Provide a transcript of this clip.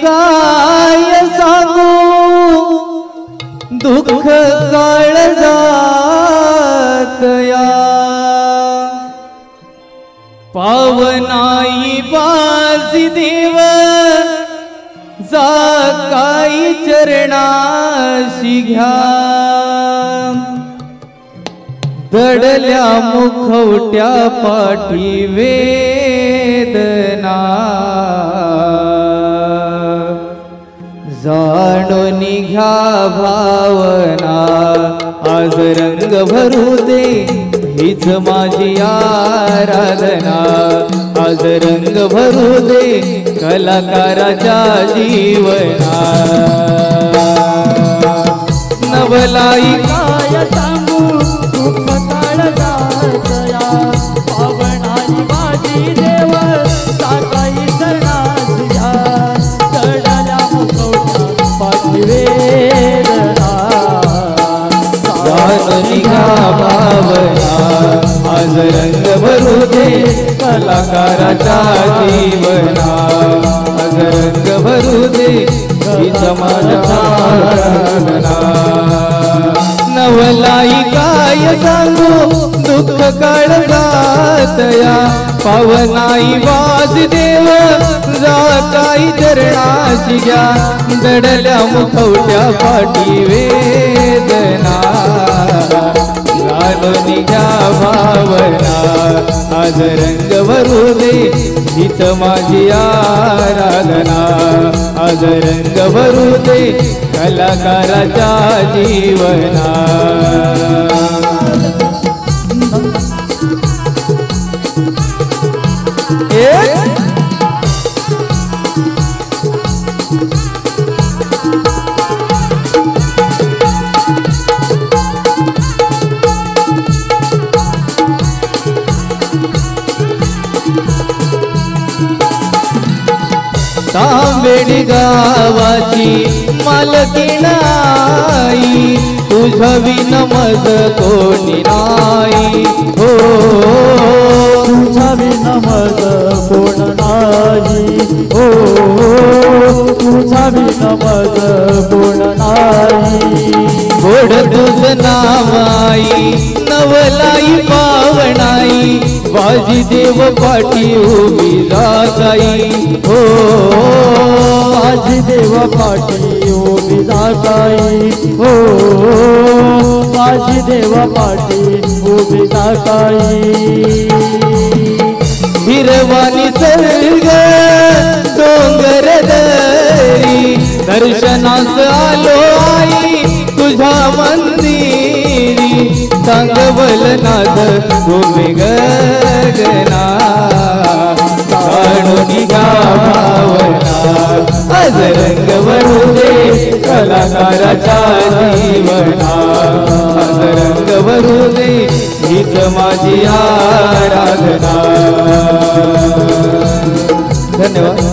काय सांगू दुःख काळजातया पावनाई वासुदेव जाकाई चरणाशी घ्या दडल्या मुखवट्या पाठी वेदना जाणून घ्या भावना आज रंग भरू दे हीच माझी आराधना आज रंग भरू दे कलाकाराच्या जीवना नवलाई काय सांगू दुःख काळजातया पावनाई वासुदेव जाकाई चरणाशी घ्या दडल्या मुखवट्या पाठी वेदना निघा भावना आज रंग भरू दे कलाकाराच्या जीवना आज रंग भरू दे ही समाजाचा आराधना नवलाई काय सांगू दुःख काळजातया पावनाई वासुदेव जाकाई चरणाशी घ्या दडल्या मुखवट्या पाठी वेदना जाणून घ्या भावना आज रंग भरू दे हीच माझी आराधना आज रंग भरू दे कलाकाराच्या जीवना तांबेडी गावाची मालकीण आई तुझ्या विन मज कोणी नाही हो तुझ्या विन मज कोण नाही हो तुझ्या विन मज कोण नाही गोड तुझ नाव आई नवलाई पावनाई वासुदेव पाठी उभी जाताई हो वासुदेव पाठी उभी जाताई हो वासुदेव पाठी उभी जाताई हिरवानी सर्ग डोंगर दरी दर्शनास आलो आई तुझ्या मंदिरी सांगवल नाद भूमी गगना जाणून घ्या भावना आज रंग भरू दे कलाकाराच्या जीवना आज रंग भरू दे हीच माझी आराधना धन्यवाद।